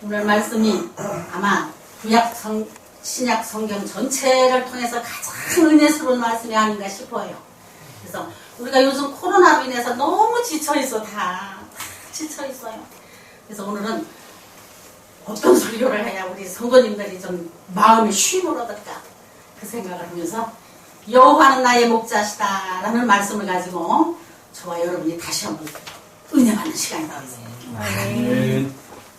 오늘 말씀이 아마 구약 신약 성경 전체를 통해서 가장 은혜스러운 말씀이 아닌가 싶어요. 그래서 우리가 요즘 코로나로 인해서 너무 지쳐있어. 다 지쳐있어요. 그래서 오늘은 어떤 설교를 해야 우리 성도님들이 좀 마음의 쉼을 얻을까 그 생각을 하면서 여호와는 나의 목자시다 라는 말씀을 가지고 저와 여러분이 다시 한번 은혜 받는 시간이 나왔어요.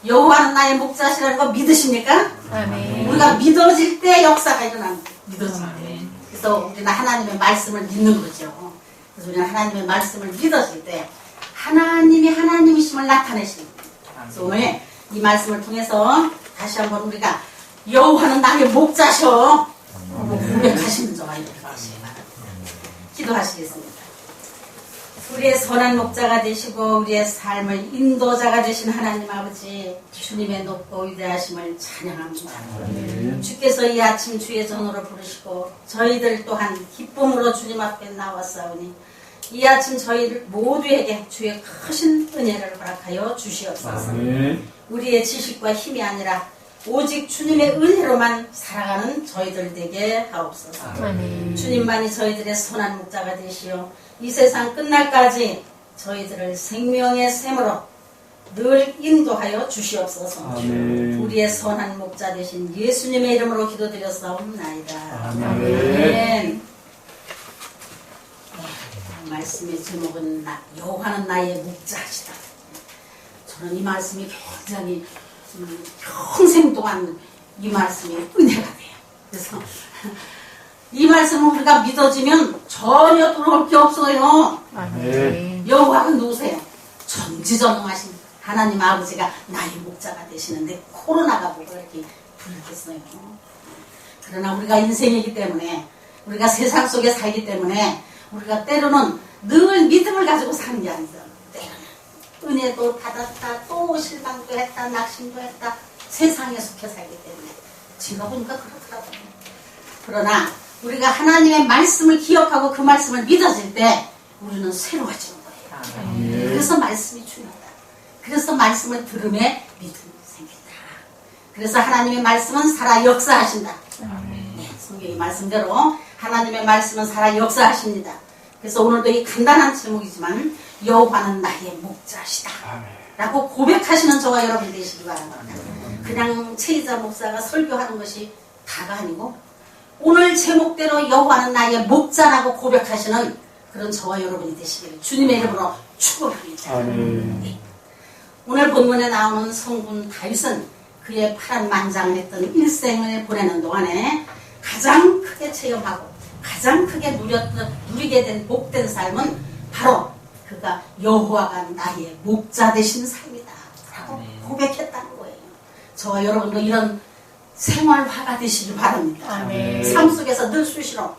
여호와는 나의 목자시라는 거 믿으십니까? 아멘. 우리가 믿어질 때 역사가 일어납니다. 믿어질 때. 그래서 우리는 하나님의 말씀을 믿는 거죠. 그래서 우리는 하나님의 말씀을 믿어질 때 하나님이 하나님이심을 나타내시는 거예요. 그래서 오늘 이 말씀을 통해서 다시 한번 우리가 여호와는 나의 목자셔 고백하시는 저와 여러분 되시기 바랍니다. 기도하시겠습니다. 우리의 선한 목자가 되시고 우리의 삶의 인도자가 되신 하나님 아버지, 주님의 높고 위대하심을 찬양합니다. 주께서 이 아침 주의 전으로 부르시고 저희들 또한 기쁨으로 주님 앞에 나왔사오니 이 아침 저희들 모두에게 주의 크신 은혜를 허락하여 주시옵소서. 우리의 지식과 힘이 아니라 오직 주님의 은혜로만 살아가는 저희들 되게 하옵소서. 주님만이 저희들의 선한 목자가 되시어 이 세상 끝날까지 저희들을 생명의 샘으로 늘 인도하여 주시옵소서. 우리의 선한 목자 되신 예수님의 이름으로 기도드렸사옵나이다. 아멘. 말씀의 제목은 여호와는 나의 목자시다. 저는 이 말씀이 굉장히 평생 동안 이 말씀이 은혜가 돼요. 그래서 이 말씀을 우리가 믿어지면 전혀 두려울 게 없어요. 여호와는 누구세요? 전지전능하신 하나님 아버지가 나의 목자가 되시는데 코로나가 뭐가 이렇게 불겠어요. 그러나 우리가 인생이기 때문에 우리가 세상 속에 살기 때문에 우리가 때로는 늘 믿음을 가지고 사는 게 아니죠. 때로는 은혜도 받았다, 또 실망도 했다, 낙심도 했다. 세상에 속해 살기 때문에 제가 보니까 그렇더라고요. 그러나 우리가 하나님의 말씀을 기억하고 그 말씀을 믿어질 때 우리는 새로워지는 거예요. 그래서 말씀이 중요하다. 그래서 말씀을 들음에 믿음이 생긴다. 그래서 하나님의 말씀은 살아 역사하신다. 네, 성경의 말씀대로 하나님의 말씀은 살아 역사하십니다. 그래서 오늘도 이 간단한 제목이지만 여호와는 나의 목자시다 라고 고백하시는 저와 여러분 되시기 바랍니다. 그냥 최이자 목사가 설교하는 것이 다가 아니고 오늘 제목대로 여호와는 나의 목자라고 고백하시는 그런 저와 여러분이 되시기를 주님의 이름으로 축복합니다. 네. 오늘 본문에 나오는 성군 다윗은 그의 파란만장했던 일생을 보내는 동안에 가장 크게 체험하고 가장 크게 누리게 된 복된 삶은 바로 그가 여호와가 나의 목자 되신 삶이다 라고 고백했다는 거예요. 저와 여러분도 이런 생활화가 되시길 바랍니다. 삶 속에서 늘 수시로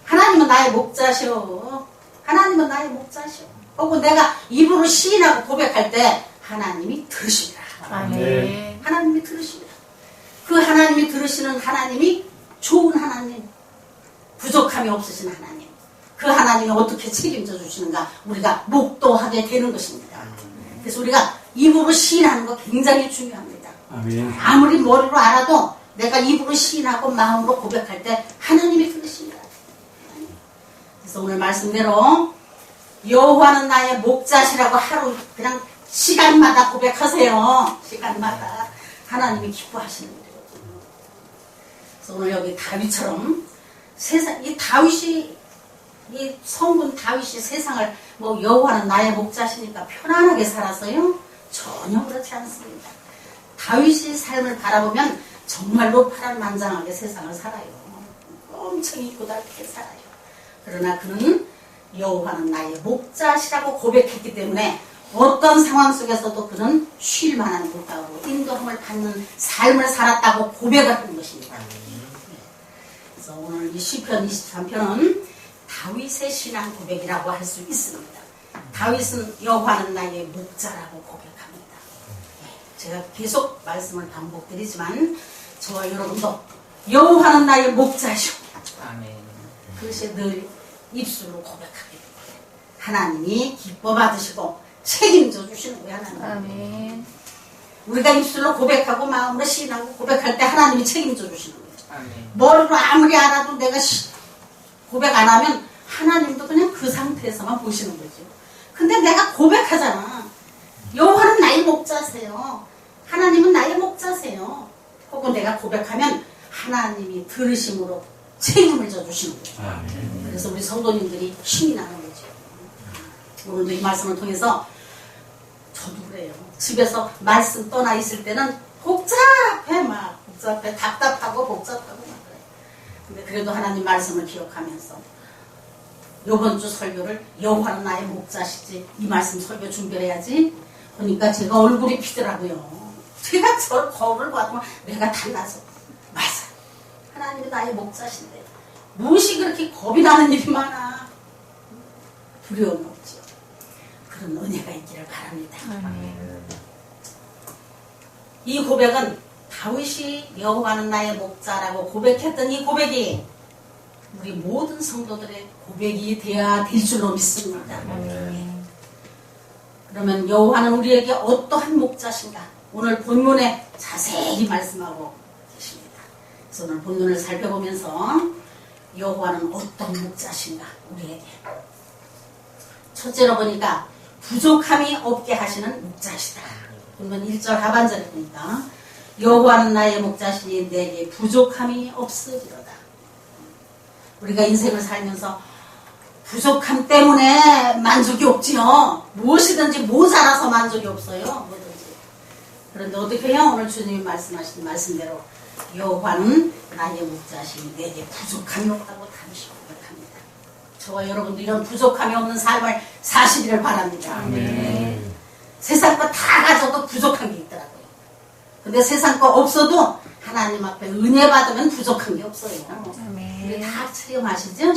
하나님은 나의 목자시오. 하나님은 나의 목자시오. 혹은 내가 입으로 시인하고 고백할 때 하나님이 들으시리라. 하나님이 들으시리라. 그 하나님이 들으시는 하나님이 좋은 하나님, 부족함이 없으신 하나님, 그 하나님이 어떻게 책임져 주시는가 우리가 목도하게 되는 것입니다. 그래서 우리가 입으로 시인하는 거 굉장히 중요합니다. 아무리 머리로 알아도 내가 입으로 시인하고 마음으로 고백할 때 하나님이 들으십니다. 그래서 오늘 말씀대로 여호와는 나의 목자시라고 하루 그냥 시간마다 고백하세요. 시간마다 하나님이 기뻐하시는 일이거든요. 그래서 오늘 여기 다윗처럼 세상 이 다윗이 이 성군 다윗이 세상을 뭐 여호와는 나의 목자시니까 편안하게 살았어요? 전혀 그렇지 않습니다. 다윗이 삶을 바라보면 정말로 파란만장하게 세상을 살아요. 엄청 이쁘고 달게 살아요. 그러나 그는 여호와는 나의 목자시라고 고백했기 때문에 어떤 상황 속에서도 그는 쉴 만한 물가로 인도함을 받는 삶을 살았다고 고백을 하는 것입니다. 그래서 오늘 이 시편 23편은 다윗의 신앙 고백이라고 할 수 있습니다. 다윗은 여호와는 나의 목자라고 고백합니다. 제가 계속 말씀을 반복드리지만 저와 여러분도 여호와는 나의 목자시오. 그것이 늘 입술로 고백하게 됩니다. 하나님이 기뻐 받으시고 책임져 주시는 거예요. 하나님. 우리가 입술로 고백하고 마음으로 시인하고 고백할 때 하나님이 책임져 주시는 거예요. 아멘. 머리로 아무리 알아도 내가 고백 안 하면 하나님도 그냥 그 상태에서만 보시는 거죠. 근데 내가 고백하잖아. 여호와는 나의 목자세요. 하나님은 나의 목자세요. 혹은 내가 고백하면 하나님이 들으심으로 책임을 져주시는 거예요. 그래서 우리 성도님들이 힘이 나는 거죠. 오늘도 이 말씀을 통해서 저도 그래요. 집에서 말씀 떠나 있을 때는 복잡해 답답하고 복잡하고 막 그래요. 근데 그래도 하나님 말씀을 기억하면서 요번 주 설교를 여호와는 나의 목자시지 이 말씀 설교 준비를 해야지. 그러니까 제가 얼굴이 피더라고요. 제가 저를 거울을 봐도 내가 달라서 맞아. 하나님이 나의 목자신데 무엇이 그렇게 겁이 나는 일이 많아. 두려움이 없죠. 그런 은혜가 있기를 바랍니다. 이 고백은 다윗이 여호와는 나의 목자라고 고백했던 이 고백이 우리 모든 성도들의 고백이 돼야 될 줄로 믿습니다. 그러면 여호와는 우리에게 어떠한 목자신가? 오늘 본문에 자세히 말씀하고 계십니다. 그래서 오늘 본문을 살펴보면서 여호와는 어떤 목자신가? 우리에게 첫째로 보니까 부족함이 없게 하시는 목자시다. 본문 1절 하반절에 보니까 여호와는 나의 목자시니 내게 부족함이 없으리로다. 우리가 인생을 살면서 부족함 때문에 만족이 없지요. 무엇이든지 모자라서 만족이 없어요. 뭐든지. 그런데 어떻게 해요? 오늘 주님이 말씀하신 말씀대로 여호와는 나의 목자시니 내게 부족함이 없다고 다시 고백합니다. 저와 여러분도 이런 부족함이 없는 삶을 사시기를 바랍니다. 아멘. 세상 거 다 가져도 부족한 게 있더라고요. 근데 세상 거 없어도 하나님 앞에 은혜 받으면 부족한 게 없어요. 우리 다 체험하시죠?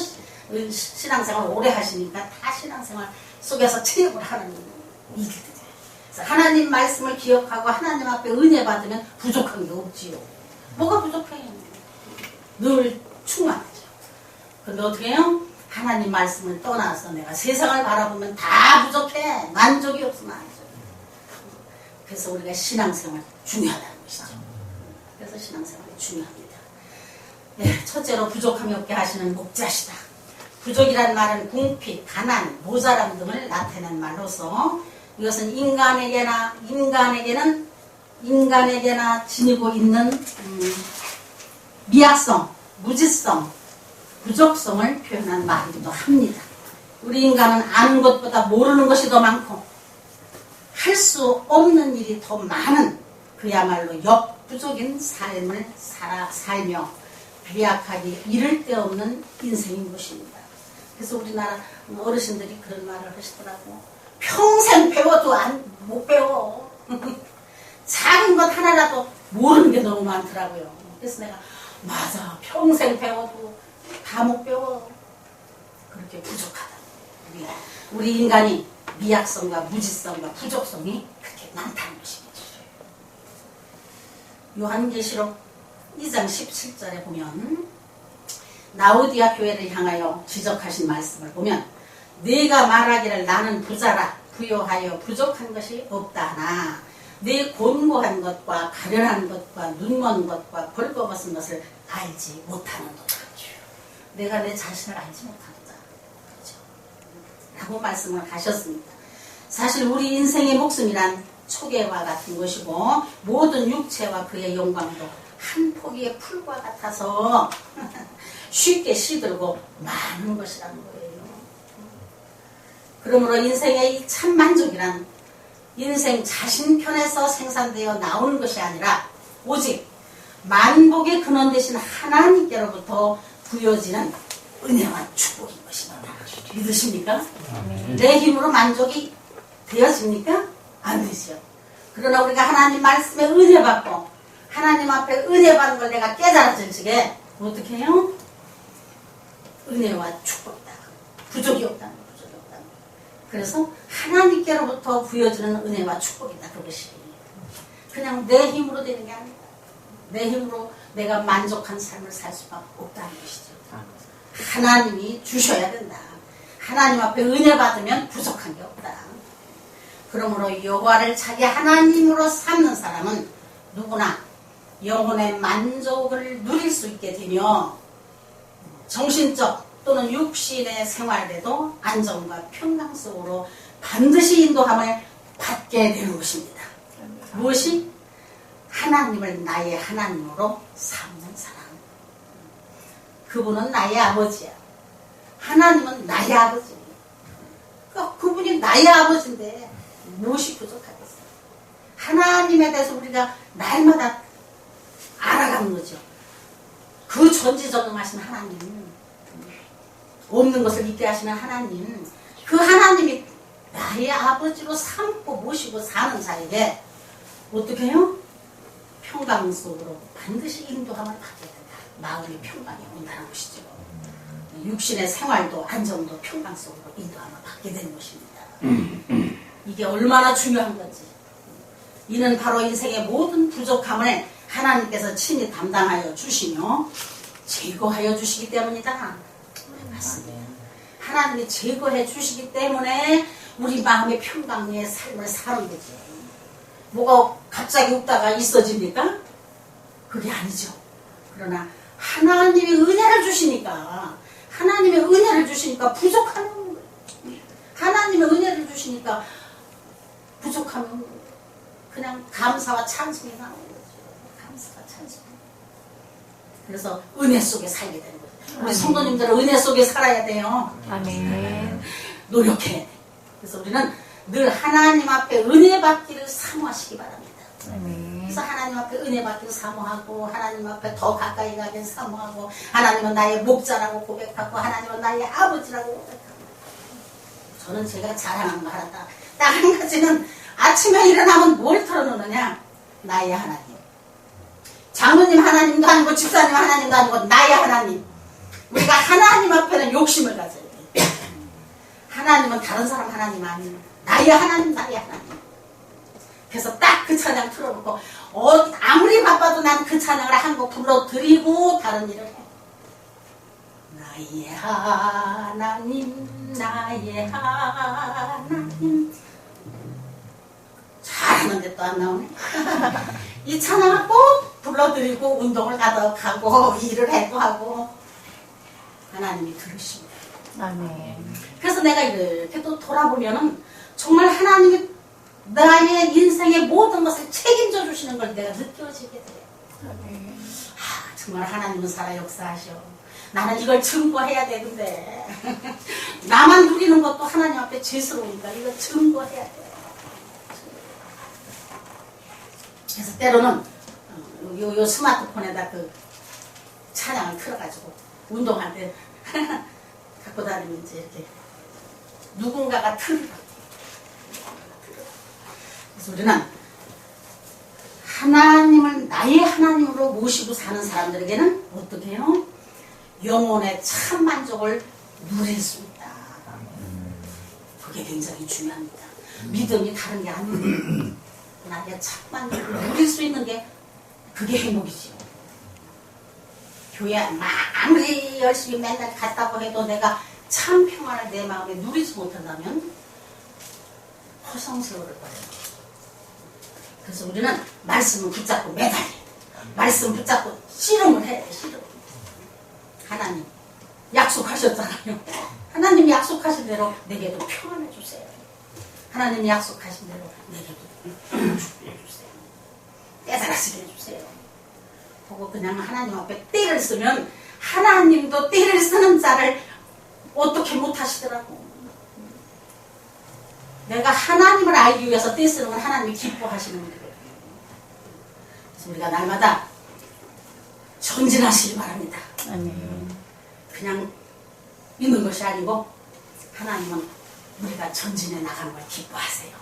신앙생활 오래 하시니까 다 신앙생활 속에서 체험을 하는 일들이에요. 그래서 하나님 말씀을 기억하고 하나님 앞에 은혜 받으면 부족한 게 없지요. 뭐가 부족해요? 늘 충만하죠. 근데 어떻게 해요? 하나님 말씀을 떠나서 내가 세상을 바라보면 다 부족해. 만족이 없으면 안 돼요. 그래서 우리가 신앙생활 중요하다는 것이죠. 그래서 신앙생활이 중요합니다. 네, 첫째로 부족함이 없게 하시는 목자시다. 부족이란 말은 궁핍, 가난, 모자람 등을 나타내는 말로서 이것은 인간에게나 지니고 있는 미약성, 무지성, 부족성을 표현한 말이기도 합니다. 우리 인간은 아는 것보다 모르는 것이 더 많고 할 수 없는 일이 더 많은 그야말로 역부족인 삶을 살며 비약하기 이를 데 없는 인생인 것입니다. 그래서 우리나라 어르신들이 그런 말을 하시더라고. 평생 배워도 못 배워. 작은 것 하나라도 모르는 게 너무 많더라고요. 그래서 내가 맞아. 평생 배워도 다 못 배워. 그렇게 부족하다. 우리 인간이 미약성과 무지성과 부족성이 그렇게 많다는 것입니다. 요한계시록 2장 17절에 보면 라오디아 교회를 향하여 지적하신 말씀을 보면 네가 말하기를 나는 부자라 부요하여 부족한 것이 없다 하나 네 곤고한 것과 가련한 것과 눈먼 것과 벌거벗은 것을 알지 못하는도다. 내가 내 자신을 알지 못한다. 그렇죠? 라고 말씀을 하셨습니다. 사실 우리 인생의 목숨이란 초계와 같은 것이고 모든 육체와 그의 영광도 한 포기의 풀과 같아서 쉽게 시들고 많은 것이라는 거예요. 그러므로 인생의 참 만족이란 인생 자신 편에서 생산되어 나오는 것이 아니라 오직 만복의 근원 되신 하나님께로부터 부여지는 은혜와 축복인 것입니다. 믿으십니까? 내 힘으로 만족이 되어집니까? 안 되죠. 그러나 우리가 하나님 말씀에 은혜 받고 하나님 앞에 은혜 받는 걸 내가 깨달아질 적에 어떻게 해요? 은혜와 축복이다. 부족이 없다는 거, 부족이 없다는 거. 그래서 하나님께로부터 부여지는 은혜와 축복이다. 그것이 그냥 내 힘으로 되는 게 아니다. 내 힘으로 내가 만족한 삶을 살 수가 없다는 것이죠. 하나님이 주셔야 된다. 하나님 앞에 은혜 받으면 부족한 게 없다. 그러므로 여호와를 자기 하나님으로 삼는 사람은 누구나 영혼의 만족을 누릴 수 있게 되며 정신적 또는 육신의 생활에도 안정과 평강 속으로 반드시 인도함을 받게 되는 것입니다. 무엇이? 하나님을 나의 하나님으로 삼는 사람. 그분은 나의 아버지야. 하나님은 나의 아버지. 그분이 나의 아버지인데 무엇이 부족하겠어요? 하나님에 대해서 우리가 날마다 알아가는 거죠. 그 전지전능하신 하나님, 없는 것을 있게 하시는 하나님, 그 하나님이 나의 아버지로 삼고 모시고 사는 자에게 어떻게 해요? 평강 속으로 반드시 인도함을 받게 된다. 마음의 평강이 온다는 것이죠. 육신의 생활도 안정도 평강 속으로 인도함을 받게 되는 것입니다. 이게 얼마나 중요한 건지. 이는 바로 인생의 모든 부족함을 하나님께서 친히 담당하여 주시며 제거하여 주시기 때문이다. 맞습니다. 하나님이 제거해 주시기 때문에 우리 마음의 평강의 삶을 사는 거지. 뭐가 갑자기 웃다가 있어집니까? 그게 아니죠. 그러나 하나님이 은혜를 주시니까, 하나님의 은혜를 주시니까 부족하면 거예요. 하나님의 은혜를 주시니까 부족하면 그냥 감사와 찬송이 나오는 거죠. 감사와 찬송. 그래서 은혜 속에 살게 되는 거죠. 우리 성도님들은 은혜 속에 살아야 돼요. 아멘. 노력해야 돼. 그래서 우리는 늘 하나님 앞에 은혜 받기를 사모하시기 바랍니다. 아멘. 그래서 하나님 앞에 은혜 받기를 사모하고, 하나님 앞에 더 가까이 가기를 사모하고, 하나님은 나의 목자라고 고백하고, 하나님은 나의 아버지라고 고백하고. 저는 제가 자랑하는 거 하나 딱 한 가지는, 아침에 일어나면 뭘 털어놓느냐? 나의 하나님. 장로님 하나님도 아니고 집사님 하나님도 아니고 나의 하나님. 우리가 하나님 앞에는 욕심을 가져야 돼. 하나님은 다른 사람 하나님 아니에요. 나의 하나님, 나의 하나님. 그래서 딱 그 찬양 틀어놓고 아무리 바빠도 난 그 찬양을 한 곡 불러드리고 다른 일을 해. 나의 하나님, 나의 하나님. 잘하는데 또 안 나오네. 이 찬양을 꼭 불러드리고 운동을 가도 가고 일을 해도 하고 하나님이 들으십니다. 아멘. 그래서 내가 이렇게 또 돌아보면은 정말 하나님이 나의 인생의 모든 것을 책임져 주시는 걸 내가 느껴지게 돼요. 아멘. 정말 하나님은 살아 역사하셔. 나는 이걸 증거해야 되는데 나만 누리는 것도 하나님 앞에 죄스러우니까 이걸 증거해야 돼. 그래서 때로는 요 스마트폰에다 그 찬양을 틀어가지고 운동할 때 갖고 다니면 이제 이렇게 누군가가 틀으라고. 그래서 우리는 하나님을 나의 하나님으로 모시고 사는 사람들에게는 어떻게 해요? 영혼의 참 만족을 누릴 수 있다. 그게 굉장히 중요합니다. 믿음이 다른 게 아니에요. 나의 참 만족을 누릴 수 있는 게 그게 행복이지요. 교회 아무리 열심히 맨날 갔다고 해도 내가 참 평안을 내 마음에 누리지 못한다면 허송세월을 거예요. 그래서 우리는 말씀을 붙잡고 매달려. 말씀 붙잡고 씨름을 해야 돼. 씨름. 하나님 약속하셨잖아요. 하나님 약속하신 대로 내게도 평안해 주세요. 하나님 약속하신 대로 내게도 축복해 주세요. 깨달아지게 해주세요. 보고 그냥 하나님 앞에 떼를 쓰면 하나님도 떼를 쓰는 자를 어떻게 못하시더라고. 내가 하나님을 알기 위해서 떼 쓰는 건 하나님이 기뻐하시는 거예요. 그래서 우리가 날마다 전진하시기 바랍니다. 아멘. 그냥 있는 것이 아니고 하나님은 우리가 전진해 나가는 걸 기뻐하세요.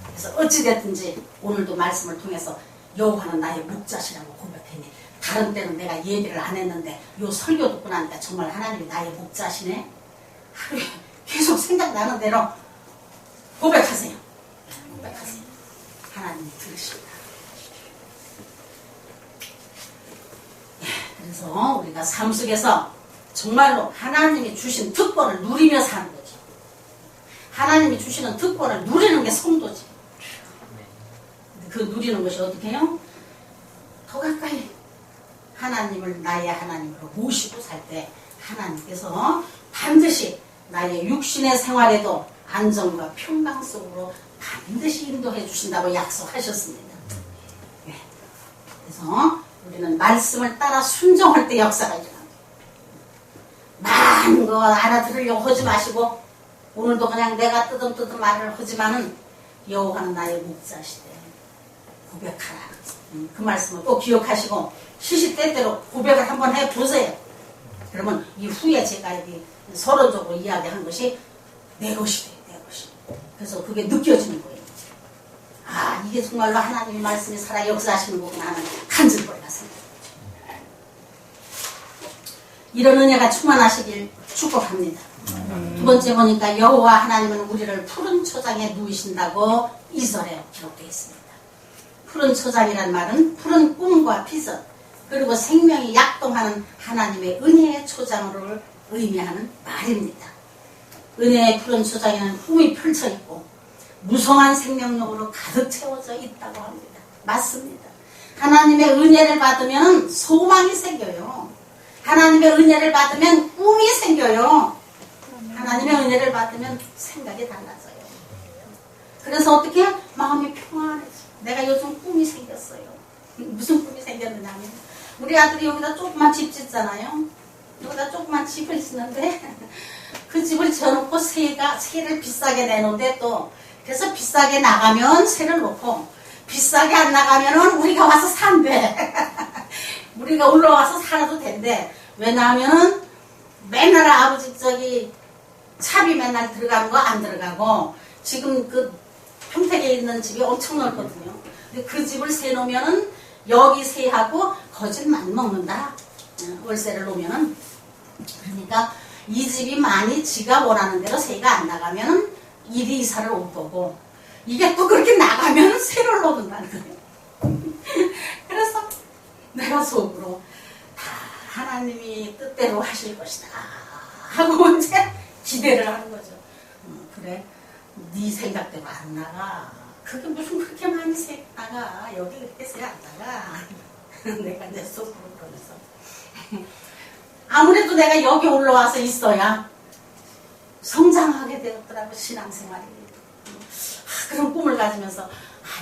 그래서 어찌됐든지 오늘도 말씀을 통해서 여호와는 나의 목자시라고 고백했니. 다른 때는 내가 예배를 안 했는데 요 설교 듣고 나니까 정말 하나님이 나의 목자시네. 하루에 계속 생각나는 대로 고백하세요. 고백하세요. 하나님이 들으십니다. 그래서 우리가 삶 속에서 정말로 하나님이 주신 특권을 누리며 사는 거죠. 하나님이 주시는 특권을 누리는 게 성도지. 그 누리는 것이 어떻게 해요? 더 가까이 하나님을 나의 하나님으로 모시고 살 때 하나님께서 반드시 나의 육신의 생활에도 안정과 평강 속으로 반드시 인도해 주신다고 약속하셨습니다. 네. 그래서 우리는 말씀을 따라 순종할 때 역사가 일어납니다. 많은 거 알아들으려고 하지 마시고 오늘도 그냥 내가 뜨듬뜨듬 말을 하지만은 여호와는 나의 목자시되 고백하라. 그 말씀을 꼭 기억하시고 시시때때로 고백을 한번 해보세요. 그러면 이후에 제가 여기 서론적으로 이야기한 것이 내 것이 돼요. 내 것이. 그래서 그게 느껴지는 거예요. 아, 이게 정말로 하나님의 말씀이 살아 역사하시는 거구나 하는 간질거리가 생겨요. 이런 은혜가 충만하시길 축복합니다. 두 번째 보니까 여호와 하나님은 우리를 푸른 초장에 누이신다고 2절에 기록되어 있습니다. 푸른 초장이란 말은 푸른 꿈과 비전 그리고 생명이 약동하는 하나님의 은혜의 초장으로 의미하는 말입니다. 은혜의 푸른 초장에는 꿈이 펼쳐 있고 무성한 생명력으로 가득 채워져 있다고 합니다. 맞습니다. 하나님의 은혜를 받으면 소망이 생겨요. 하나님의 은혜를 받으면 꿈이 생겨요. 하나님의 은혜를 받으면 생각이 달라져요. 그래서 어떻게? 마음이 평안해져. 내가 요즘 꿈이 생겼어요. 무슨 꿈이 생겼느냐면 우리 아들이 여기다 조그만 집 짓잖아요. 여기다 조그만 집을 짓는데 그 집을 지어놓고 세를 비싸게 내놓는데 또 그래서 비싸게 나가면 세를 놓고 비싸게 안 나가면은 우리가 와서 산대. 우리가 올라와서 살아도 된대. 왜냐하면 맨날 아버지 차비 맨날 들어가는 거 안 들어가고 지금 그 평택에 있는 집이 엄청 넓거든요. 근데 그 집을 세 놓으면은 여기 세하고 거짓만 먹는다. 월세를 놓으면은 그러니까 이 집이 많이 지가 원하는 대로 세가 안 나가면은 이리 이사를 올 거고 이게 또 그렇게 나가면 세를 놓는다는 거예요. 그래서 내가 속으로 다 하나님이 뜻대로 하실 것이다 하고 이제 기대를 하는 거죠. 그래, 네 생각대로 안 나가. 그게 무슨 그렇게 많이 세 나가. 여기 그렇게 세 안 나가. 내가 내 속으로 그러면서 아무래도 내가 여기 올라와서 있어야 성장하게 되었더라고 신앙생활이. 그런 꿈을 가지면서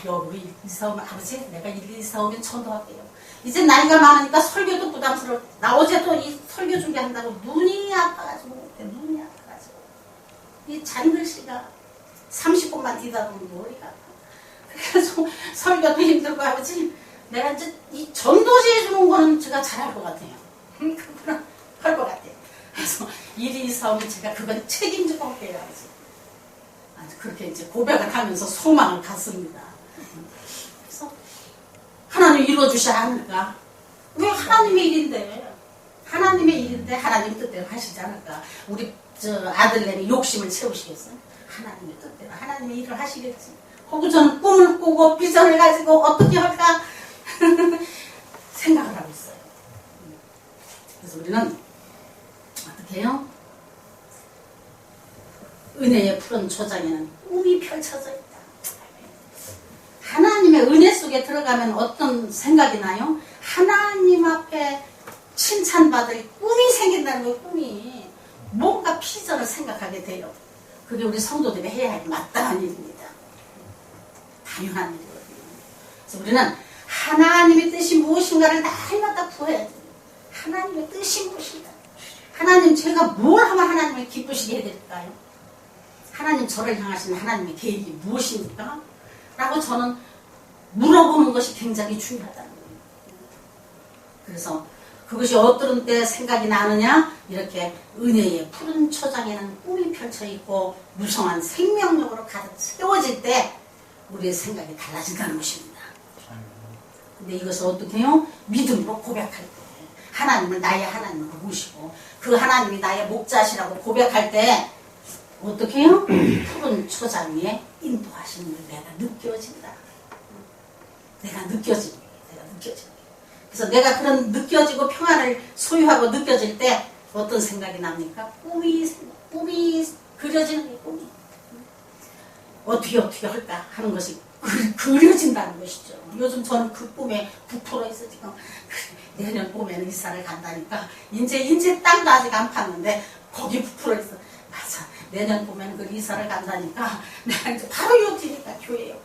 여기 이사 오면 아버지 내가 여기 이사 오면 전도할게요. 이제 나이가 많으니까 설교도 부담스러워. 나 어제도 이 설교 준비한다고 눈이 아파가지고 못해. 눈이 아파가지고 이 잔글씨가 30분만 뒤다 보면 머리가 아파. 그래서 설교도 힘들고 아버지 내가 이제 이 전도지 해주는 거는 제가 잘할 것 같아요. 그거는 할 것 같아요. 그래서 일이 이사 오면 제가 그건 책임지고 할게요. 아주 그렇게 이제 고백을 하면서 소망을 갖습니다. 그래서 하나님 이루어주셔야 합니까? 왜 하나님의 일인데? 하나님의 일인데 하나님 뜻대로 하시지 않을까? 우리 아들내미 욕심을 채우시겠어요? 하나님의 뜻대로 하나님의 일을 하시겠지. 혹은 저는 꿈을 꾸고 비전을 가지고 어떻게 할까? 생각을 하고 있어요. 그래서 우리는 어떻게 해요? 은혜의 푸른 초장에는 꿈이 펼쳐져 있다. 하나님의 은혜 속에 들어가면 어떤 생각이 나요? 하나님 앞에 칭찬받을 꿈이 생긴다는 거예요. 꿈이. 뭔가 비전을 생각하게 돼요. 그게 우리 성도들이 해야 할 마땅한 일입니다. 당연한 일이거든요. 그래서 우리는 하나님의 뜻이 무엇인가를 날마다 구해야 돼요. 하나님의 뜻이 무엇인가? 하나님 제가 뭘 하면 하나님을 기쁘시게 해드릴까요? 하나님 저를 향하신 하나님의 계획이 무엇입니까? 라고 저는 물어보는 것이 굉장히 중요하다는 거예요. 그래서 그것이 어떤 때 생각이 나느냐? 이렇게 은혜의 푸른 초장에는 꿈이 펼쳐있고 무성한 생명력으로 가득 채워질 때 우리의 생각이 달라진다는 것입니다. 근데 이것을 어떻게 해요? 믿음으로 고백할 때 하나님을 나의 하나님으로 모시고 그 하나님이 나의 목자시라고 고백할 때 어떻게 해요? 푸른 초장 위에 인도하시는 걸 내가 느껴진다. 내가 느껴집니다. 그래서 내가 그런 느껴지고 평안을 소유하고 느껴질 때 어떤 생각이 납니까? 꿈이 그려지는 게 꿈이. 어떻게 할까 하는 것이 그려진다는 것이죠. 요즘 저는 그 꿈에 부풀어 있어 지금. 내년 봄에는 이사를 간다니까 이제 땅도 아직 안 팠는데 거기 부풀어 있어. 맞아. 내년 봄에는 그 이사를 간다니까 내가 이제 바로 요 뒤니까 교회에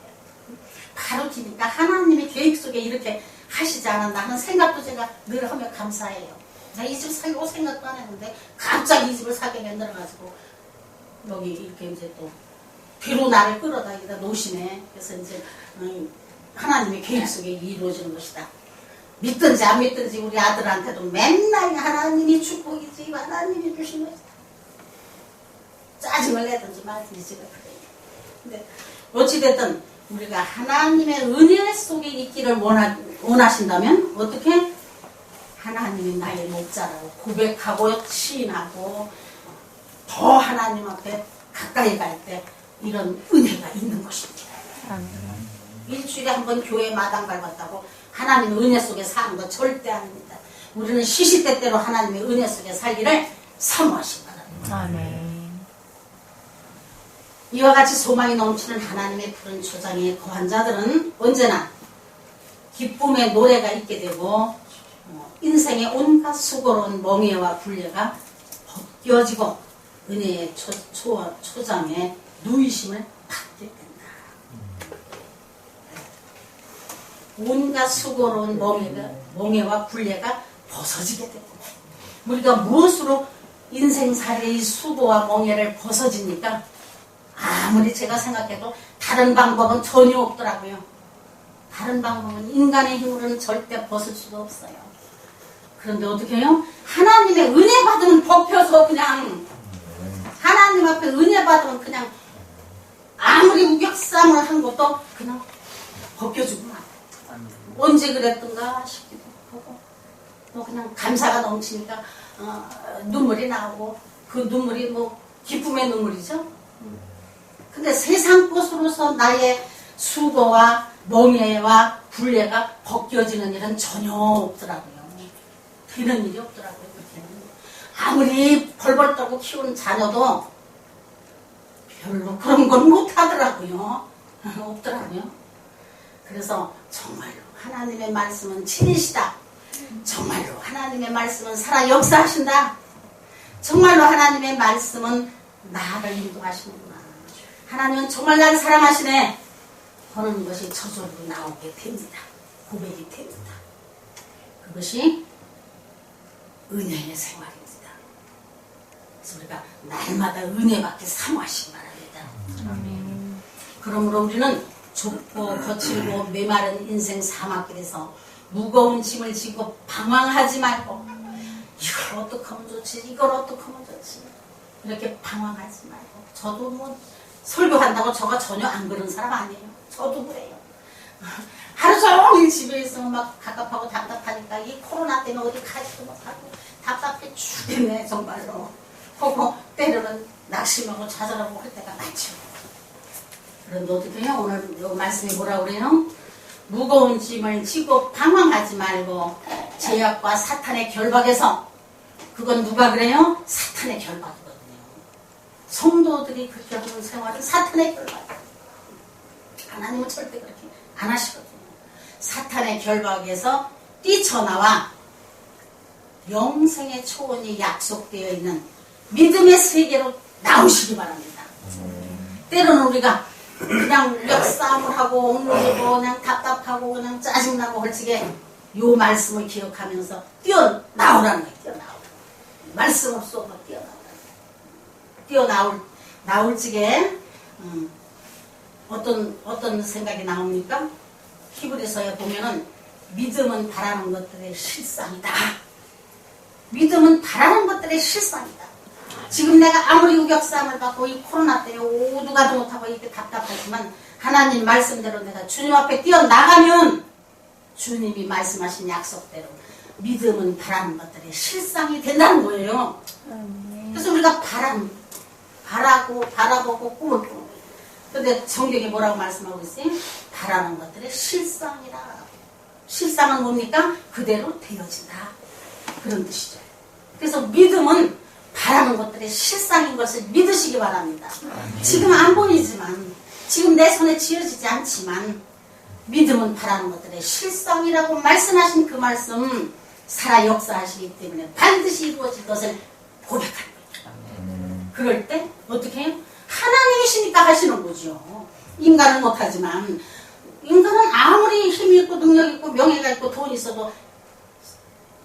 바로 뒤니까 하나님의 계획 속에 이렇게 하시지 않았나 하는 생각도 제가 늘 하며 감사해요. 나 이 집 살려고 생각도 안 했는데 갑자기 이 집을 사게 만들어가지고 여기 이렇게 이제 또 뒤로 나를 끌어다니다 놓으시네. 그래서 이제 하나님의 계획 속에 이루어지는 것이다. 믿든지 안 믿든지 우리 아들한테도 맨날 하나님이 축복이지 하나님이 주신 것이다. 짜증을 내든지 말든지 제가 그래요. 근데 어찌됐든 우리가 하나님의 은혜 속에 있기를 원하신다면 어떻게? 하나님이 나의 목자라고 고백하고 시인하고 더 하나님 앞에 가까이 갈 때 이런 은혜가 있는 것입니다. 일주일에 한 번 교회 마당 밟았다고 하나님의 은혜 속에 사는 거 절대 아닙니다. 우리는 시시때때로 하나님의 은혜 속에 살기를 사모하시기 바랍니다. 아멘. 이와 같이 소망이 넘치는 하나님의 푸른 초장에 거한 자들은 언제나 기쁨의 노래가 있게 되고 인생의 온갖 수고로운 멍해와 굴레가 벗겨지고 은혜의 초장에 누이심을 받게 된다. 온갖 수고로운 멍해와 굴레가 벗어지게 된다. 우리가 무엇으로 인생살이의 수고와 멍해를 벗어집니까? 아무리 제가 생각해도 다른 방법은 전혀 없더라고요. 다른 방법은 인간의 힘으로는 절대 벗을 수가 없어요. 그런데 어떻게 해요? 하나님의 은혜 받으면 벗겨서 그냥 하나님 앞에 은혜 받으면 그냥 아무리 우격쌈을 한 것도 그냥 벗겨주구만. 언제 그랬던가 싶기도 하고 또 그냥 감사가 넘치니까 눈물이 나오고 그 눈물이 뭐 기쁨의 눈물이죠. 근데 세상 것으로서 나의 수고와 멍해와 굴레가 벗겨지는 일은 전혀 없더라고요. 되는 일이 없더라고요. 아무리 벌벌 떨고 키운 자녀도 별로 그런 건 못하더라고요. 없더라고요. 그래서 정말로 하나님의 말씀은 진리시다. 정말로 하나님의 말씀은 살아 역사하신다. 정말로 하나님의 말씀은 나를 인도하시는구나. 하나님은 정말 나를 사랑하시네. 하는 것이 저절로 나오게 됩니다. 고백이 됩니다. 그것이 은혜의 생활입니다. 그래서 우리가 날마다 은혜받기 사모하시기 바랍니다. 아멘. 그러므로 우리는 좁고 거칠고 메마른 인생 사막길에서 무거운 짐을 지고 방황하지 말고 이걸 어떻게 하면 좋지 이걸 어떻게 하면 좋지 이렇게 방황하지 말고 저도 뭐 설교한다고 저가 전혀 안 그런 사람 아니에요. 저도 그래요. 하루 종일 집에 있으면 막 갑갑하고 답답하니까 이 코로나 때문에 어디 가지도 못하고 답답해 죽겠네 정말로. 하고 때로는 낙심하고 좌절하고 할 때가 많죠. 그런데 어떻게 해요? 오늘 이 말씀이 뭐라고 그래요? 무거운 짐을 지고 방황하지 말고 죄악과 사탄의 결박에서 그건 누가 그래요? 사탄의 결박이거든요. 성도들이 그렇게 하는 생활은 사탄의 결박이에요. 하나님은 절대 그렇게 안 하시거든요. 사탄의 결박에서 뛰쳐나와 영생의 초원이 약속되어 있는 믿음의 세계로 나오시기 바랍니다. 때로는 우리가 그냥 역싸움을 하고 옥누리고 그냥 답답하고 그냥 짜증나고 헐치게 요 말씀을 기억하면서 뛰어나오라는 거예요. 뛰어나오라. 말씀 없어 뛰어나올 적에 어떤 생각이 나옵니까? 히브리서에 보면은 믿음은 바라는 것들의 실상이다. 믿음은 바라는 것들의 실상이다. 지금 내가 아무리 우격싸움을 받고 이 코로나 때문에 오두 가도 못하고 이렇게 답답하지만 하나님 말씀대로 내가 주님 앞에 뛰어나가면 주님이 말씀하신 약속대로 믿음은 바라는 것들의 실상이 된다는 거예요. 그래서 우리가 바라보고 꿈을 꾸는 거예요. 근데 성경이 뭐라고 말씀하고 있어요? 바라는 것들의 실상이라. 실상은 뭡니까? 그대로 되어진다. 그런 뜻이죠. 그래서 믿음은 바라는 것들의 실상인 것을 믿으시기 바랍니다. 지금 안 보이지만 지금 내 손에 쥐어지지 않지만 믿음은 바라는 것들의 실상이라고 말씀하신 그 말씀 살아 역사하시기 때문에 반드시 이루어질 것을 고백하는 거예요. 그럴 때 어떻게 해요? 하나님이시니까 하시는 거죠. 인간은 못하지만 인간은 아무리 힘이 있고 능력 있고 명예가 있고 돈이 있어도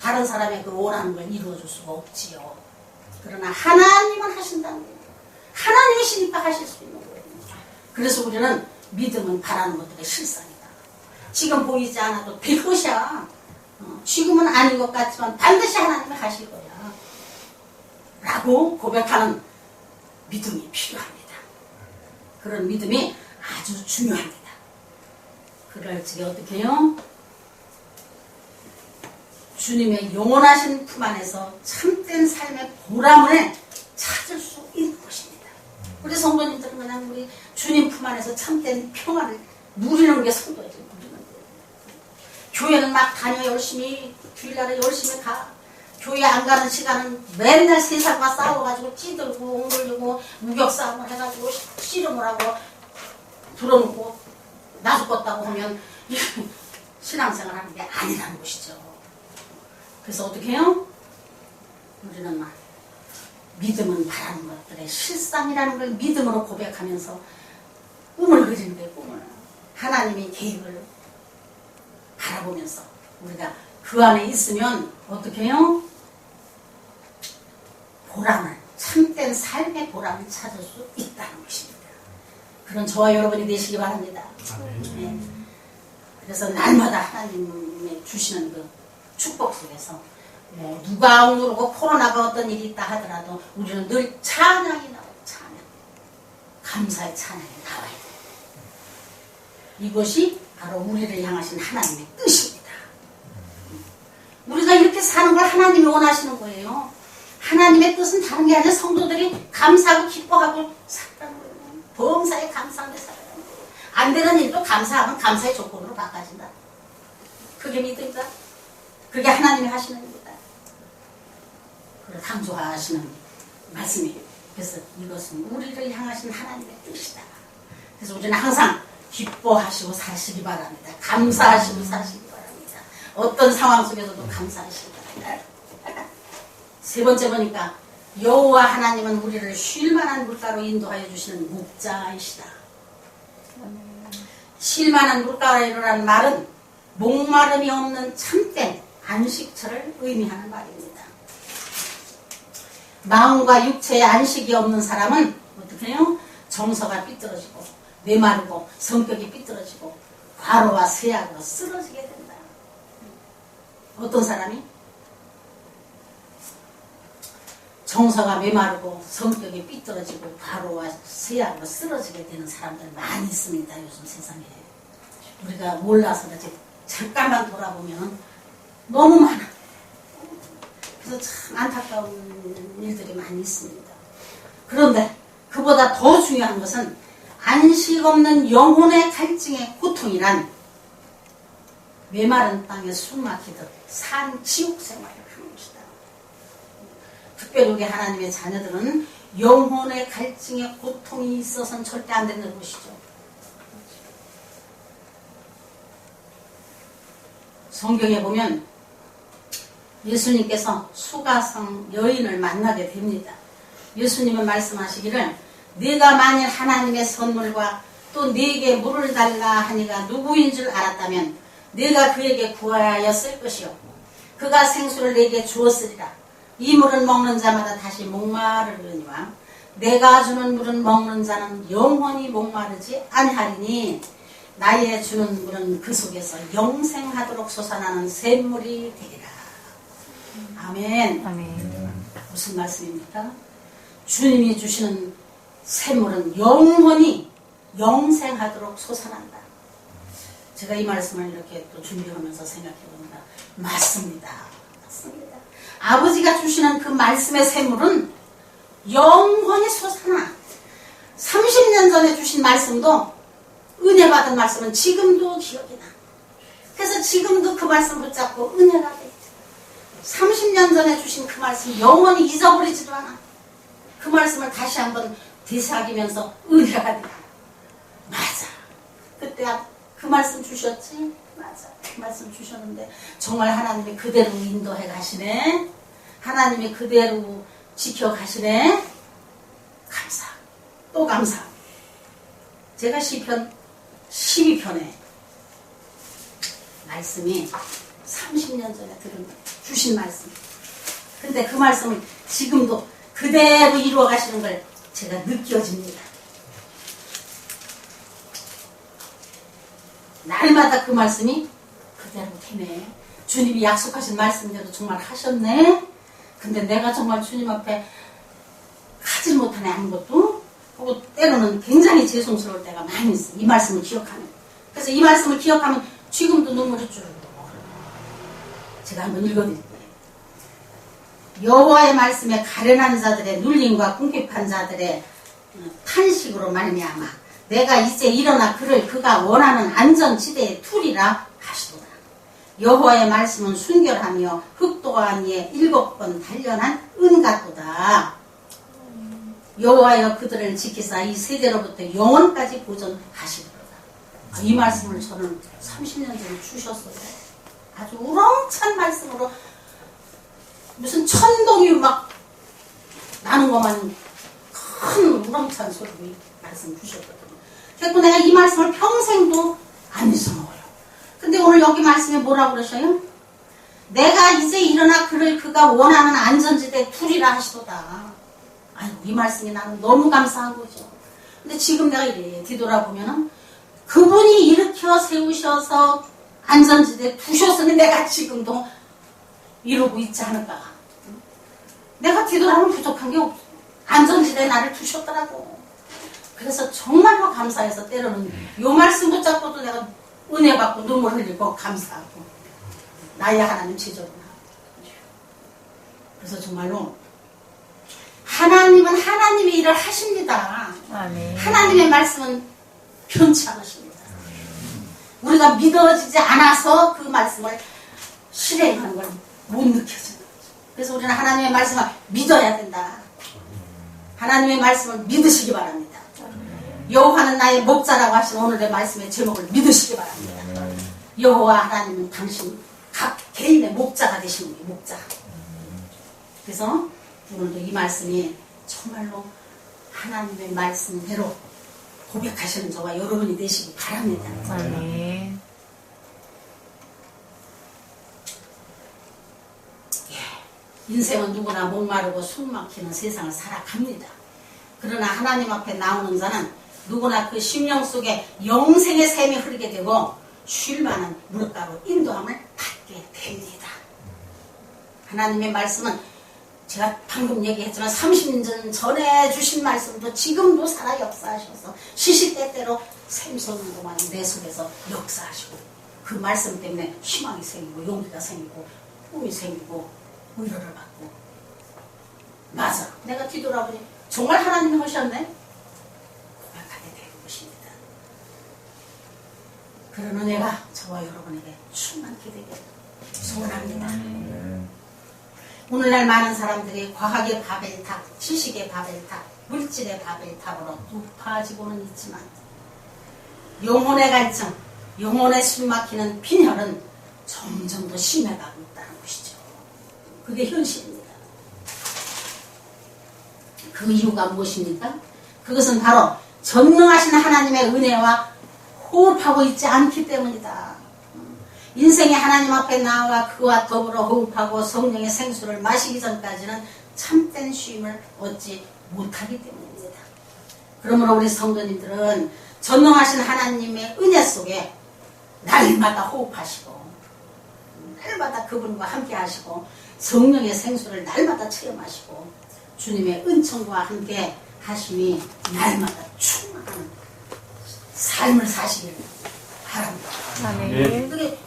다른 사람의 그 원하는 걸 이루어줄 수가 없지요. 그러나 하나님은 하신다는 거예요. 하나님이시니까 하실 수 있는 거예요. 그래서 우리는 믿음은 바라는 것들의 실상이다. 지금 보이지 않아도 될 것이야. 지금은 아닌 것 같지만 반드시 하나님이 하실 거야. 라고 고백하는 믿음이 필요합니다. 그런 믿음이 아주 중요합니다. 그럴 적에 어떻게 해요? 주님의 영원하신 품 안에서 참된 삶의 보람을 찾을 수 있는 것입니다. 우리 성도님들은 그냥 우리 주님 품 안에서 참된 평안을 누리는 게 성도예요. 누리는 거예요. 교회는 막 다녀 열심히 주일날에 열심히 가. 교회 안 가는 시간은 맨날 세상과 싸워가지고 찌들고 옹물리고 무격싸움을 해가지고 씨름을 하고 들어놓고 나 죽었다고 하면 신앙생활 하는 게 아니라는 것이죠. 그래서 어떻게 해요? 우리는 막 믿음은 바라는 것들의 실상이라는 걸 믿음으로 고백하면서 꿈을 그리는 거예요. 꿈을. 하나님의 계획을 바라보면서 우리가 그 안에 있으면 어떻게 해요? 보람을, 참된 삶의 보람을 찾을 수 있다는 것입니다. 그런 저와 여러분이 되시기 바랍니다. 네. 그래서 날마다 하나님이 주시는 그 축복 속에서 누가 억누르고 코로나가 어떤 일이 있다 하더라도 우리는 늘 찬양이 나와요. 찬양. 감사의 찬양이 나와야 돼요. 이것이 바로 우리를 향하신 하나님의 뜻입니다. 우리가 이렇게 사는 걸 하나님이 원하시는 거예요. 하나님의 뜻은 다른 게 아니라 성도들이 감사하고 기뻐하고 살아가는 거예요. 범사에 감사하게 살아가는 거예요. 안 되는 일도 감사하면 감사의 조건으로 바꿔진다. 그게 믿음이다. 그게 하나님이 하시는 일이다. 그걸 강조하시는 말씀이에요. 그래서 이것은 우리를 향하신 하나님의 뜻이다. 그래서 우리는 항상 기뻐하시고 사시기 바랍니다. 감사하시고 사시기 바랍니다. 어떤 상황 속에서도 감사하시기 바랍니다. 세 번째 보니까 여호와 하나님은 우리를 쉴만한 물가로 인도하여 주시는 목자이시다. 쉴만한 물가로라는 말은 목마름이 없는 참된 안식처를 의미하는 말입니다. 마음과 육체의 안식이 없는 사람은 어떻게 해요? 정서가 삐뚤어지고 메마르고 성격이 삐뚤어지고 과로와 쇠약으로 쓰러지게 된다. 어떤 사람이? 정서가 메마르고 성격이 삐뚤어지고 과로와 쇠약으로 쓰러지게 되는 사람들 많이 있습니다. 요즘 세상에. 우리가 몰라서 그렇지 잠깐만 돌아보면 너무 많아. 그래서 참 안타까운 일들이 많이 있습니다. 그런데 그보다 더 중요한 것은 안식 없는 영혼의 갈증의 고통이란 메마른 땅에 숨막히듯 산 지옥 생활을 하는 것이다. 특별히 우리 하나님의 자녀들은 영혼의 갈증의 고통이 있어서는 절대 안 되는 것이죠. 성경에 보면 예수님께서 수가성 여인을 만나게 됩니다. 예수님은 말씀하시기를 네가 만일 하나님의 선물과 또 네게 물을 달라 하니가 누구인 줄 알았다면 네가 그에게 구하였을 것이요 그가 생수를 네게 주었으리라. 이 물은 먹는 자마다 다시 목마르려니와 내가 주는 물은 먹는 자는 영원히 목마르지 아니하리니 나의 주는 물은 그 속에서 영생하도록 솟아나는 샘물이 되리라. 아멘. 아멘. 무슨 말씀입니까? 주님이 주시는 샘물은 영원히 영생하도록 솟아난다. 제가 이 말씀을 이렇게 또 준비하면서 생각해봅니다. 맞습니다. 맞습니다. 아버지가 주시는 그 말씀의 샘물은 영원히 솟아나. 30년 전에 주신 말씀도 은혜 받은 말씀은 지금도 기억이 나. 그래서 지금도 그 말씀 붙잡고 은혜가 돼. 30년 전에 주신 그 말씀 영원히 잊어버리지도 않아. 그 말씀을 다시 한번 되새기면서 은혜가 돼. 때 그 말씀 주셨지? 맞아. 그 말씀 주셨는데 정말 하나님이 그대로 인도해 가시네. 하나님이 그대로 지켜 가시네. 감사. 또 감사. 제가 시편 12편에 말씀이 30년 전에 주신 말씀. 근데 그 말씀을 지금도 그대로 이루어 가시는 걸 제가 느껴집니다. 날마다 그 말씀이 그대로 되네. 주님이 약속하신 말씀대로 정말 하셨네. 근데 내가 정말 주님 앞에 하질 못하네 아무것도. 그리고 때로는 굉장히 죄송스러울 때가 많이 있어. 이 말씀을 기억하면. 그래서 이 말씀을 기억하면 지금도 눈물이 쭉. 제가 한번 읽어드릴게요. 여호와의 말씀에 가련한 자들의 눌림과 궁핍한 자들의 탄식으로 말미암아 내가 이제 일어나 그를 그가 원하는 안전지대에 두리라 하시도다. 여호와의 말씀은 순결하며 흑도한 이에 7번 단련한 은 같도다. 여호와여 그들을 지키사 이 세대로부터 영원까지 보존하시도다. 이 말씀을 저는 30년 전에 주셨어요. 아주 우렁찬 말씀으로 무슨 천동이 막 나는 것만 큰 우렁찬 소리로 말씀 주셨거든요. 그래서 내가 이 말씀을 평생도 안 잊어먹어요. 근데 오늘 여기 말씀에 뭐라고 그러셔요? 내가 이제 일어나 그를 그가 원하는 안전지대에 두리라 하시도다. 아이고, 이 말씀이 나는 너무 감사한 거죠. 근데 지금 내가 이래 뒤돌아보면은 그분이 일으켜 세우셔서 안전지대에 두셨으니 내가 지금도 이러고 있지 않을까. 내가 뒤돌아보면 부족한 게 없어. 안전지대에 나를 두셨더라고. 그래서 정말로 감사해서 때로는 요 말씀 붙잡고도 내가 은혜 받고 눈물 흘리고 감사하고 나의 하나님 지조구나. 그래서 정말로 하나님은 하나님의 일을 하십니다. 아멘. 하나님의 말씀은 변치 않으십니다. 우리가 믿어지지 않아서 그 말씀을 실행하는 걸 못 느껴지는 거죠. 그래서 우리는 하나님의 말씀을 믿어야 된다. 하나님의 말씀을 믿으시기 바랍니다. 여호와는 나의 목자라고 하신 오늘의 말씀의 제목을 믿으시기 바랍니다. 여호와 하나님은 당신 각 개인의 목자가 되시는 거예요. 목자. 그래서 오늘도 이 말씀이 정말로 하나님의 말씀대로 고백하시는 저와 여러분이 되시기 바랍니다. 아멘. 인생은 누구나 목마르고 숨막히는 세상을 살아갑니다. 그러나 하나님 앞에 나오는 자는 누구나 그 심령 속에 영생의 샘이 흐르게 되고 쉴 만한 물가로 인도함을 받게 됩니다. 하나님의 말씀은 제가 방금 얘기했지만 30년 전에 주신 말씀도 지금도 살아 역사하셔서 시시때때로 샘솟는 동안 내 속에서 역사하시고 그 말씀 때문에 희망이 생기고 용기가 생기고 꿈이 생기고 위로를 받고. 맞아. 내가 뒤돌아보니 정말 하나님이 하셨네. 고백하게 되는 것입니다. 그런 은혜가 저와 여러분에게 충만히 되게 소원합니다. 오늘날 많은 사람들이 과학의 바벨탑, 지식의 바벨탑, 물질의 바벨탑으로 높아지고는 있지만 영혼의 갈증, 영혼의 숨막히는 빈혈은 점점 더 심해가고 있다는 것이죠. 그게 현실입니다. 그 이유가 무엇입니까? 그것은 바로 전능하신 하나님의 은혜와 호흡하고 있지 않기 때문이다. 인생의 하나님 앞에 나와 그와 더불어 호흡하고 성령의 생수를 마시기 전까지는 참된 쉼을 얻지 못하기 때문입니다. 그러므로 우리 성도님들은 전능하신 하나님의 은혜 속에 날마다 호흡하시고 날마다 그분과 함께 하시고 성령의 생수를 날마다 체험하시고 주님의 은총과 함께 하심이 날마다 충만한 삶을 사시길 바랍니다. 아멘. 그게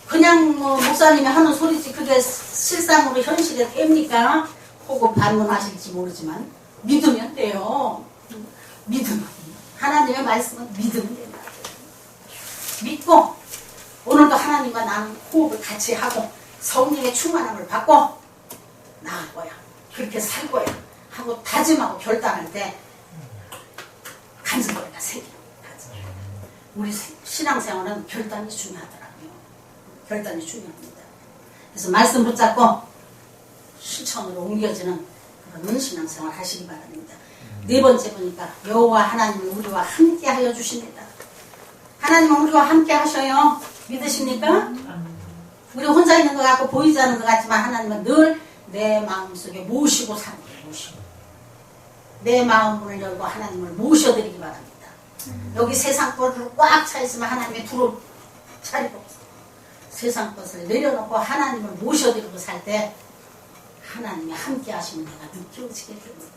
그냥 뭐 목사님이 하는 소리지 그게 실상으로 현실에 됩니까? 혹은 반문하실지 모르지만 믿으면 돼요. 믿으면 하나님의 말씀은 믿으면 된다. 믿고 오늘도 하나님과 나는 호흡을 같이 하고 성령의 충만함을 받고 나갈 거야. 그렇게 살 거야. 하고 다짐하고 결단할 때 간증거리가 생겨요. 우리 신앙생활은 결단이 중요하더라고요. 결단이 중요합니다. 그래서 말씀 붙잡고 실천으로 옮겨지는 그런 신앙생활 하시기 바랍니다. 네 번째 보니까 여호와 하나님은 우리와 함께 하여 주십니다. 하나님은 우리와 함께 하셔요. 믿으십니까? 우리 혼자 있는 것 같고 보이지 않는 것 같지만 하나님은 늘 내 마음속에 모시고 사는 거예요. 모시고. 내 마음을 열고 하나님을 모셔드리기 바랍니다. 여기 세상 것으로 꽉 차 있으면 하나님의 두루 차리고 세상 것을 내려놓고 하나님을 모셔드리고 살 때 하나님이 함께 하시면 내가 느껴지게 됩니다.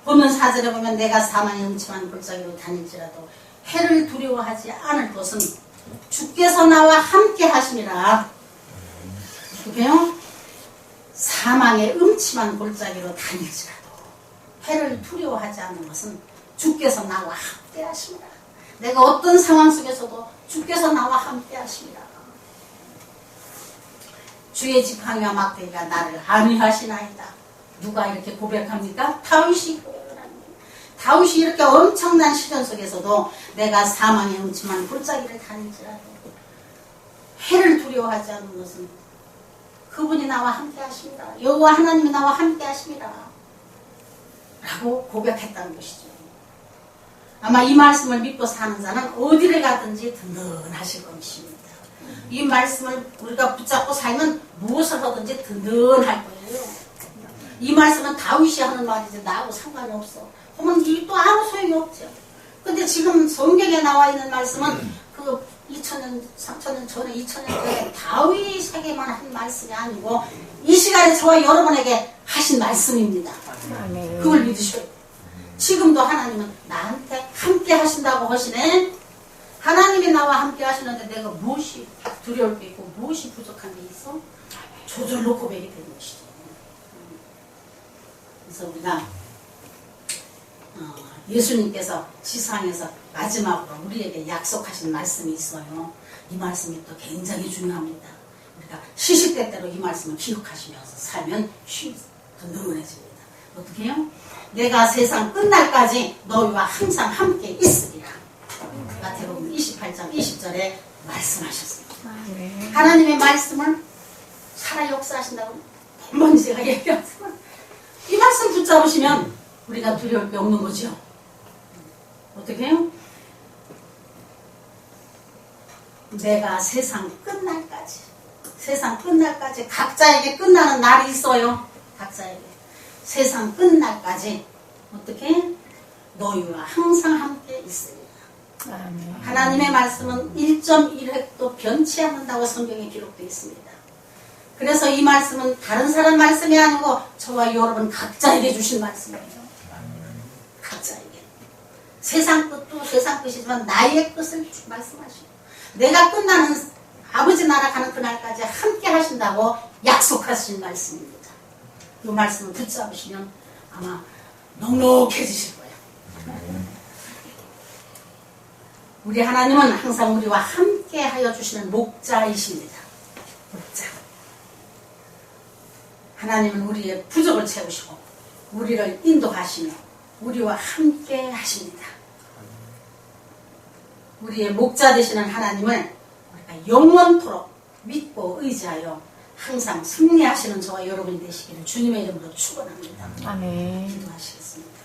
보면 4절에 보면 내가 사망의 음침한 골짜기로 다닐지라도 해를 두려워하지 않을 것은 주께서 나와 함께 하심이라. 그게요? 사망의 음침한 골짜기로 다닐지라도 해를 두려워하지 않는 것은 주께서 나와 함께 하심이라. 내가 어떤 상황 속에서도 주께서 나와 함께 하심이라. 주의 지팡이와 막대기가 나를 안위하시나이다. 누가 이렇게 고백합니까? 다윗이 고백합니다. 다윗이 이렇게 엄청난 시련 속에서도 내가 사망의 음침한 골짜기를 다닐지라도 해를 두려워하지 않는 것은 그분이 나와 함께 하십니다. 여호와 하나님이 나와 함께 하십니다. 라고 고백했다는 것이죠. 아마 이 말씀을 믿고 사는 자는 어디를 가든지 든든하실 것입니다. 이 말씀을 우리가 붙잡고 살면 무엇을 하든지 든든할 거예요. 이 말씀은 다윗이 하는 말이지 나하고 상관이 없어. 그러면 이또 아무 소용이 없죠. 근데 지금 성경에 나와 있는 말씀은 그 2000년, 3000년 전에 2000년 전에 다윗에게만 한 말씀이 아니고 이 시간에 저와 여러분에게 하신 말씀입니다. 그걸 믿으셔야 돼요. 지금도 하나님은 나한테 함께 하신다고 하시네. 하나님이 나와 함께 하시는데 내가 무엇이 두려울 게 있고 무엇이 부족한 게 있어? 저절로 고백이 되는 것이죠. 그래서 우리가 예수님께서 지상에서 마지막으로 우리에게 약속하신 말씀이 있어요. 이 말씀이 또 굉장히 중요합니다. 우리가 시시때때로 이 말씀을 기억하시면서 살면 든든해집니다. 어떻게 해요? 내가 세상 끝날까지 너희와 항상 함께 있으리라. 마태복음 28장 20절에 말씀하셨습니다. 하나님의 말씀을 살아 역사하신다고 번번이 제가 얘기하지만 이 말씀 붙잡으시면 우리가 두려울 게 없는 거죠. 어떻게 해요? 내가 세상 끝날까지 각자에게 끝나는 날이 있어요. 각자에게 세상 끝날까지 어떻게 너희와 항상 함께 있으리라. 하나님의 말씀은 1.1획도 변치 않는다고 성경에 기록되어 있습니다. 그래서 이 말씀은 다른 사람 말씀이 아니고 저와 여러분 각자에게 주신 말씀이에요. 각자에게. 세상 끝도 세상 끝이지만 나의 끝을 말씀하시고 내가 끝나는 아버지 나라 가는 그날까지 함께 하신다고 약속하신 말씀입니다. 이 말씀을 붙잡으시면 아마 넉넉해지실 거예요. 우리 하나님은 항상 우리와 함께 하여 주시는 목자이십니다. 목자. 하나님은 우리의 부족을 채우시고 우리를 인도하시며 우리와 함께 하십니다. 우리의 목자 되시는 하나님을 우리가 영원토록 믿고 의지하여 항상 승리하시는 저와 여러분이 되시기를 주님의 이름으로 축원합니다. 아멘. 기도하시겠습니다.